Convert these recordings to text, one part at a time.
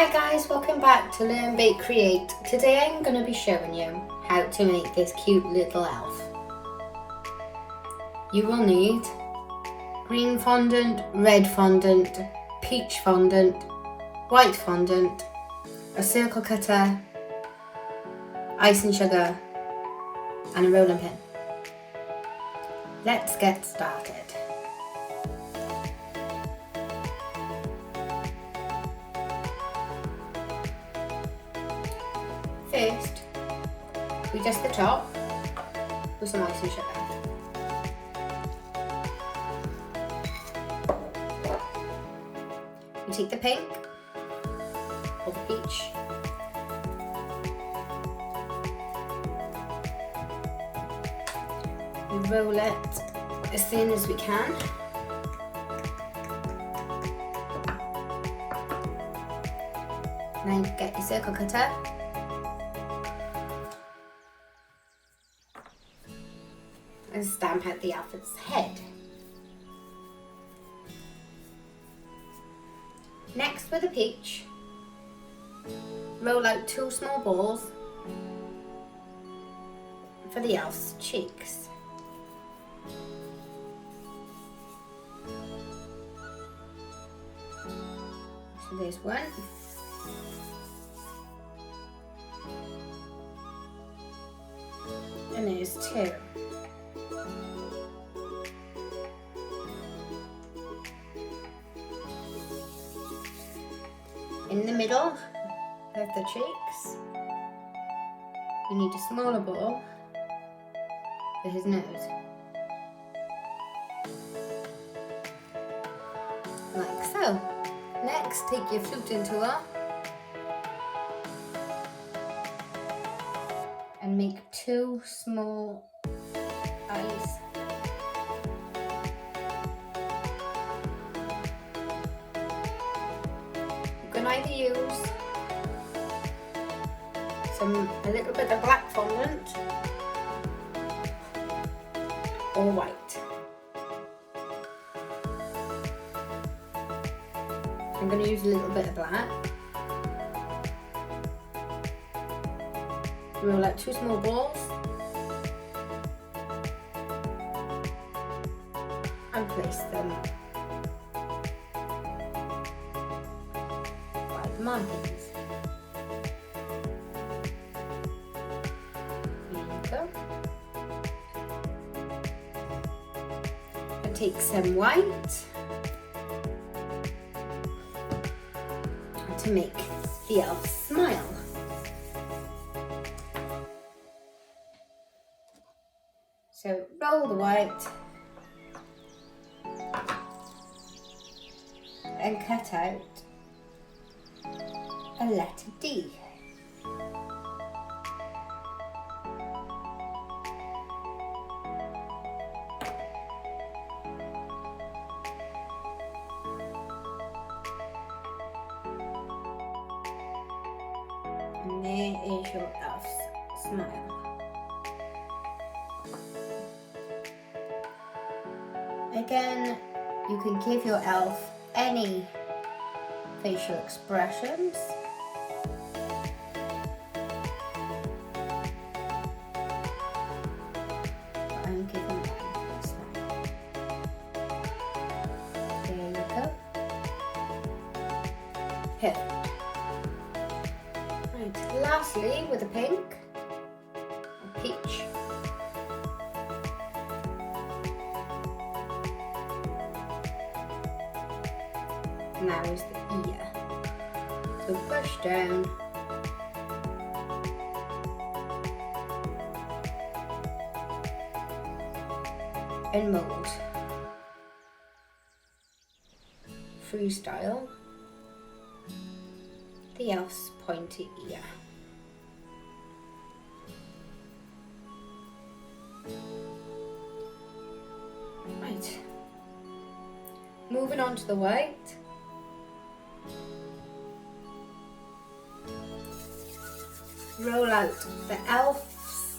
Hi guys, welcome back to Learn, Bake, Create. Today I'm going to be showing you how to make this cute little elf. You will need green fondant, red fondant, peach fondant, white fondant, a circle cutter, icing sugar and a rolling pin. Let's get started. First, we dust the top with some icing sugar. We take the pink or the peach, we roll it as thin as we can. Now get your circle cutter. And stamp out the elephant's head. Next, with a peach, roll out 2 small balls for the elf's cheeks. So there's one. And there's 2. In the middle of the cheeks, you need a smaller ball for his nose. Like so. Next, take your fluting tool and make 2 small eyes. You can either use a little bit of black fondant or white. I'm going to use a little bit of black. Roll out 2 small balls and place them by the markings. There you go. And take some white to make the elf smile. So roll the white and cut out a letter D. And there is your elf's smile. Again, you can give your elf any facial expressions. And give him a smile. There you go. Perfect. Right, lastly, with a pink, a peach, now is the ear. So push down and mold. Freestyle the elf's pointy ear. Right. Moving on to the white. Roll out the elf's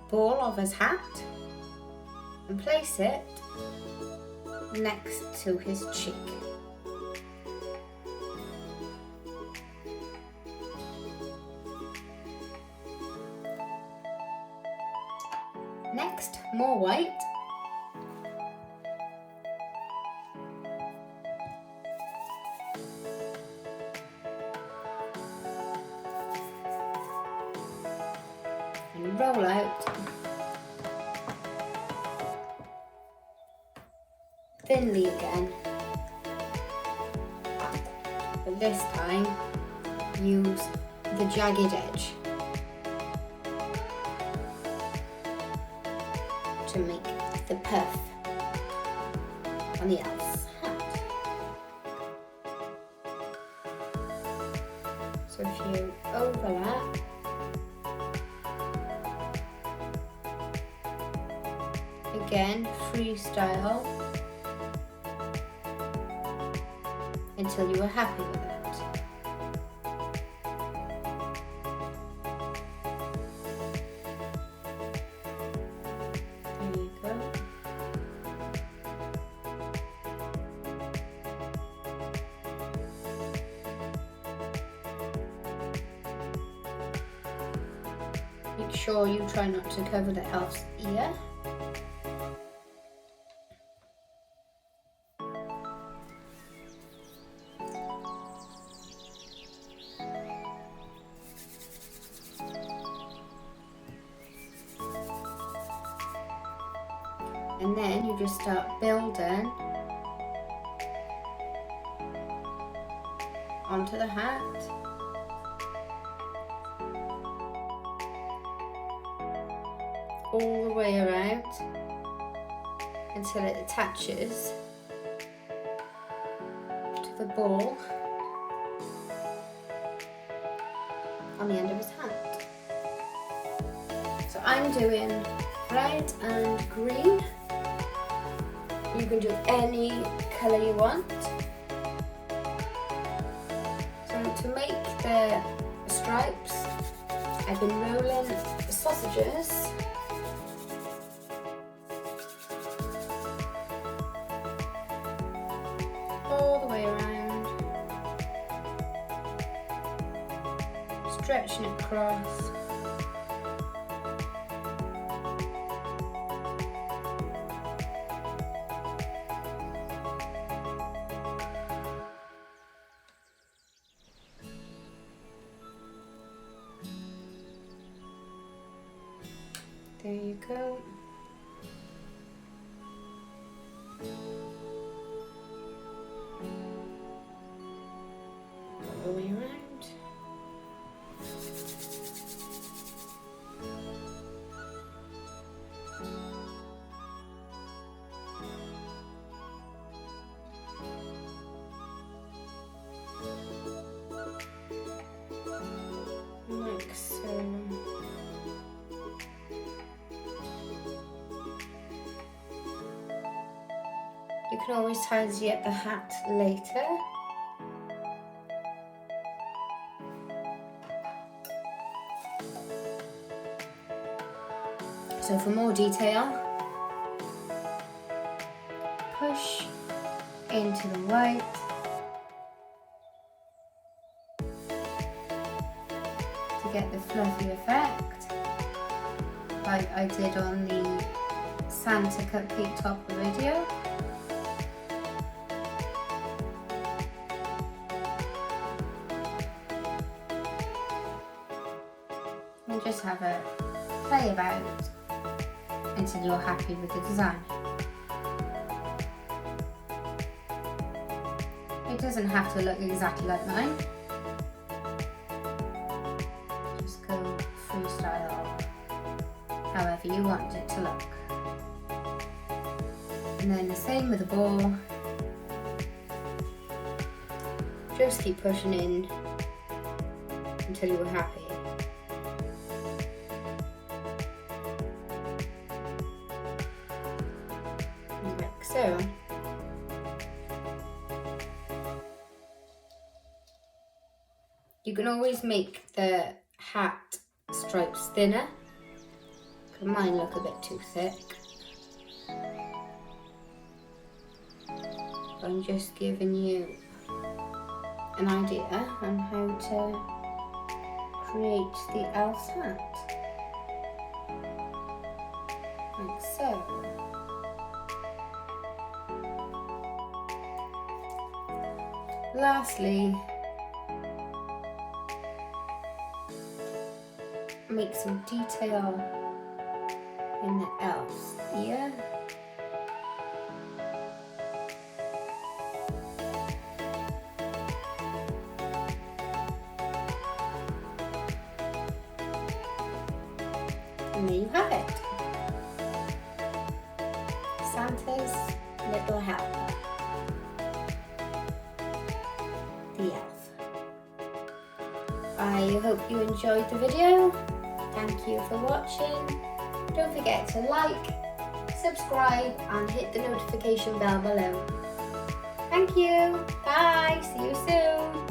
ball of his hat and place it next to his cheek. Next, more white. And roll out thinly again. But this time, use the jagged edge to make the puff on the elf's hat. So if you overlap, again freestyle until you are happy with it. There you go. Make sure you try not to cover the elf's ear. And then you just start building onto the hat. All the way around until it attaches to the ball on the end of his hat. So I'm doing red and green. You can do any colour you want. So to make the stripes, I've been rolling the sausages all the way around, stretching it across. There you go. All the way around. Like so. You can always tidy up the hat later. So for more detail, push into the white, to get the fluffy effect, like I did on the Santa Cupcake top video. And just have a play about until you're happy with the design. It doesn't have to look exactly like mine. Just go freestyle however you want it to look. And then the same with the ball. Just keep pushing in until you are happy. Like so. You can always make the hat stripes thinner. Mine look a bit too thick. I'm just giving you an idea on how to create the elf's hat. like so. Lastly, make some detail in the elf's ear. And there you have it. Santa's little helper. The elf. I hope you enjoyed the video. Thank you for watching. Don't forget to like, subscribe and hit the notification bell below. Thank you. Bye. See you soon.